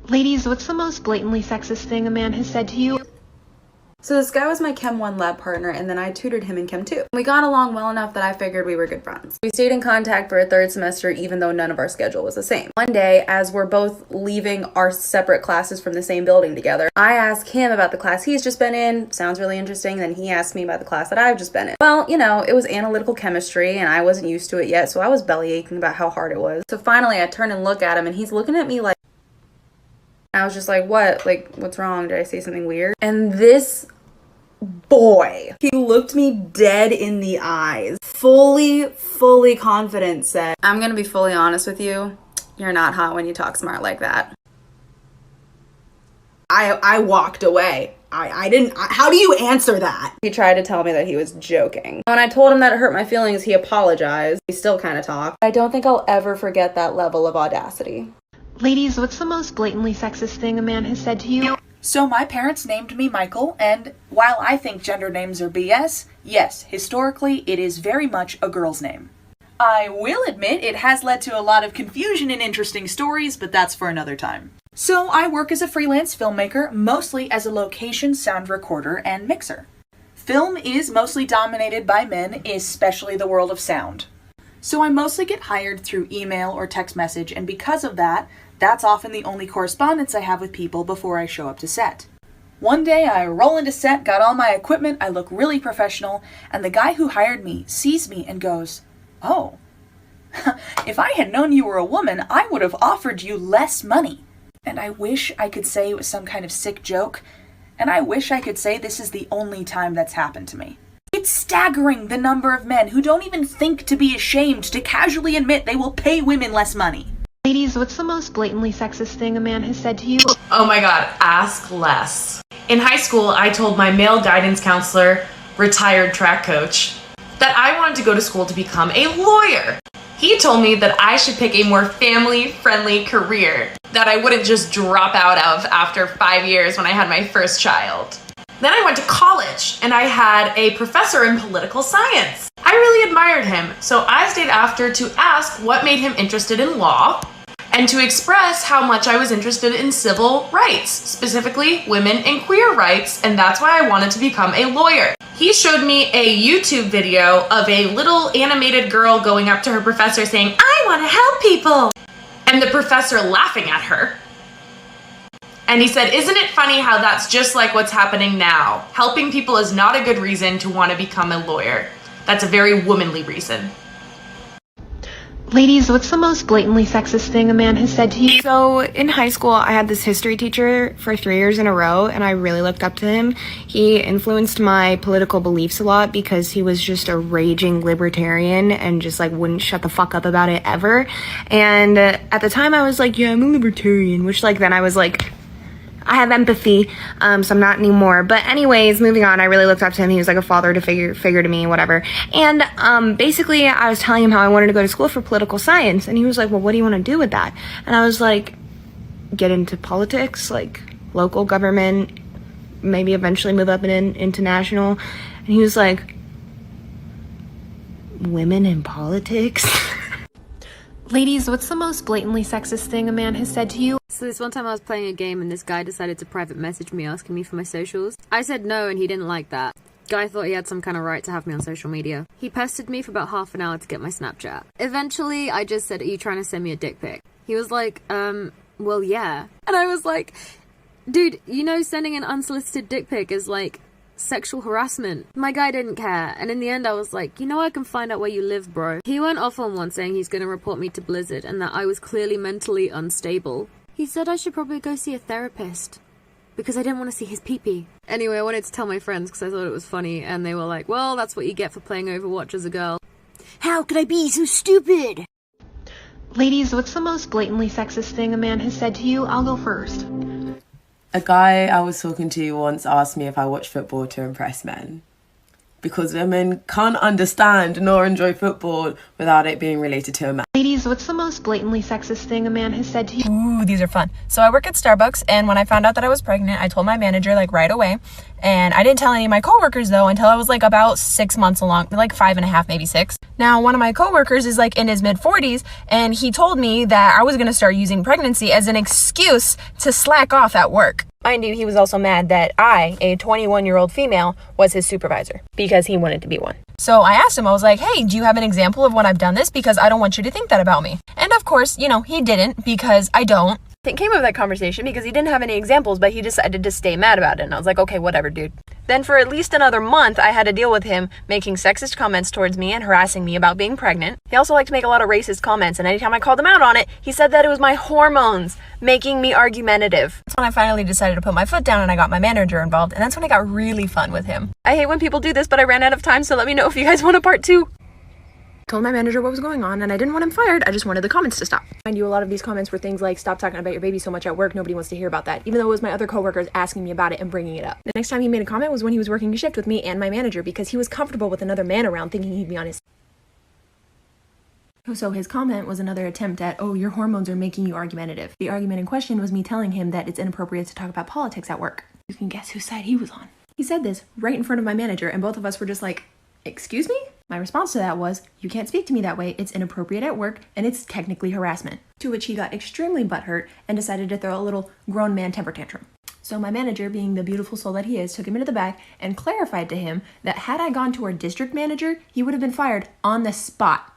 Ladies, what's the most blatantly sexist thing a man has said to you? So this guy was my Chem 1 lab partner, and then I tutored him in Chem 2. We got along well enough that I figured we were good friends. We stayed in contact for a third semester even though none of our schedule was the same. One day, as we're both leaving our separate classes from the same building together, I asked him about the class he's just been in. Sounds really interesting. Then he asked me about the class that I've just been in. Well, you know, it was analytical chemistry and I wasn't used to it yet, so I was belly aching about how hard it was. So finally I turn and look at him and he's looking at me like, I was just like, what? Like, what's wrong? Did I say something weird? And this boy, he looked me dead in the eyes, fully confident, said, I'm gonna be fully honest with you, you're not hot when you talk smart like that. I walked away. I didn't, how do you answer that? He tried to tell me that he was joking. When I told him that it hurt my feelings, he apologized. We still kind of talk. I don't think I'll ever forget that level of audacity. Ladies, what's the most blatantly sexist thing a man has said to you? So my parents named me Michael, and while I think gender names are BS, yes, historically it is very much a girl's name. I will admit it has led to a lot of confusion and interesting stories, but that's for another time. So I work as a freelance filmmaker, mostly as a location sound recorder and mixer. Film is mostly dominated by men, especially the world of sound. So I mostly get hired through email or text message, and because of that, that's often the only correspondence I have with people before I show up to set. One day I roll into set, got all my equipment, I look really professional, and the guy who hired me sees me and goes, "Oh, if I had known you were a woman, I would have offered you less money." And I wish I could say it was some kind of sick joke, and I wish I could say this is the only time that's happened to me. It's staggering the number of men who don't even think to be ashamed to casually admit they will pay women less money. Ladies, what's the most blatantly sexist thing a man has said to you? Oh my god, ask less. In high school, I told my male guidance counselor, retired track coach, that I wanted to go to school to become a lawyer. He told me that I should pick a more family-friendly career that I wouldn't just drop out of after 5 years when I had my first child. Then I went to college and I had a professor in political science. I really admired him, so I stayed after to ask what made him interested in law and to express how much I was interested in civil rights, specifically women and queer rights, and that's why I wanted to become a lawyer. He showed me a YouTube video of a little animated girl going up to her professor saying, "I want to help people," and the professor laughing at her. And he said, "Isn't it funny how that's just like what's happening now? Helping people is not a good reason to want to become a lawyer. That's a very womanly reason." Ladies, what's the most blatantly sexist thing a man has said to you? So in high school, I had this history teacher for 3 years in a row, and I really looked up to him. He influenced my political beliefs a lot because he was just a raging libertarian and just like wouldn't shut the fuck up about it ever. And at the time I was like, yeah, I'm a libertarian, which like then I was like, I have empathy, so I'm not anymore. But anyways, moving on, I really looked up to him. He was like a father to figure to me, whatever. And basically, I was telling him how I wanted to go to school for political science. And he was like, well, what do you want to do with that? And I was like, get into politics, like local government, maybe eventually move up into national. And he was like, women in politics? Ladies, what's the most blatantly sexist thing a man has said to you? So this one time I was playing a game and this guy decided to private message me asking me for my socials. I said no and he didn't like that. Guy thought he had some kind of right to have me on social media. He pestered me for about half an hour to get my Snapchat. Eventually I just said, "Are you trying to send me a dick pic?" He was like, well yeah. And I was like, dude, you know sending an unsolicited dick pic is like sexual harassment. My guy didn't care, and in the end I was like, you know, I can find out where you live, bro. He went off on one saying he's gonna report me to Blizzard and that I was clearly mentally unstable. He said I should probably go see a therapist because I didn't want to see his pee-pee. Anyway, I wanted to tell my friends because I thought it was funny, and they were like, well, that's what you get for playing Overwatch as a girl. How could I be so stupid? Ladies, what's the most blatantly sexist thing a man has said to you? I'll go first. A guy I was talking to once asked me if I watch football to impress men. Because women can't understand nor enjoy football without it being related to a man. Ladies, Ladies, what's the most blatantly sexist thing a man has said to you? Ooh, these are fun. So I work at Starbucks, and when I found out that I was pregnant, I told my manager like right away. And I didn't tell any of my coworkers though until I was like about 6 months along, like 5.5, maybe 6. Now, one of my coworkers is like in his mid 40s, and he told me that I was gonna start using pregnancy as an excuse to slack off at work. Mind you, he was also mad that I, a 21-year-old female, was his supervisor because he wanted to be one. So I asked him, I was like, hey, do you have an example of when I've done this? Because I don't want you to think that about me. And of course, you know, he didn't because I don't. It came of that conversation because he didn't have any examples, but he decided to stay mad about it. And I was like, okay, whatever, dude. Then for at least another month, I had to deal with him making sexist comments towards me and harassing me about being pregnant. He also liked to make a lot of racist comments, and anytime I called him out on it, he said that it was my hormones making me argumentative. That's when I finally decided to put my foot down and I got my manager involved, and that's when it got really fun with him. I hate when people do this, but I ran out of time, so let me know if you guys want a part 2. Told my manager what was going on, and I didn't want him fired. I just wanted the comments to stop. Mind you, a lot of these comments were things like, stop talking about your baby so much at work, nobody wants to hear about that, even though it was my other coworkers asking me about it and bringing it up. The next time he made a comment was when he was working a shift with me and my manager because he was comfortable with another man around thinking he'd be on his... So his comment was another attempt at, oh, your hormones are making you argumentative. The argument in question was me telling him that it's inappropriate to talk about politics at work. You can guess whose side he was on. He said this right in front of my manager, and both of us were just like, excuse me? My response to that was, you can't speak to me that way, it's inappropriate at work, and it's technically harassment. To which he got extremely butthurt and decided to throw a little grown man temper tantrum. So my manager, being the beautiful soul that he is, took him into the back and clarified to him that had I gone to our district manager, he would have been fired on the spot.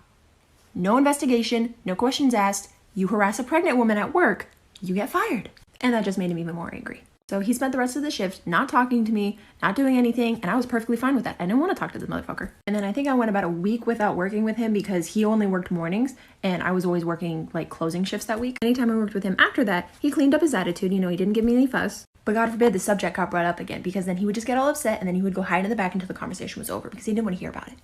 No investigation, no questions asked, you harass a pregnant woman at work, you get fired. And that just made him even more angry. So he spent the rest of the shift not talking to me, not doing anything, and I was perfectly fine with that. I didn't want to talk to this motherfucker. And then I think I went about a week without working with him because he only worked mornings, and I was always working like closing shifts that week. Anytime I worked with him after that, he cleaned up his attitude, you know, he didn't give me any fuss. But God forbid the subject got brought up again, because then he would just get all upset and then he would go hide in the back until the conversation was over because he didn't want to hear about it.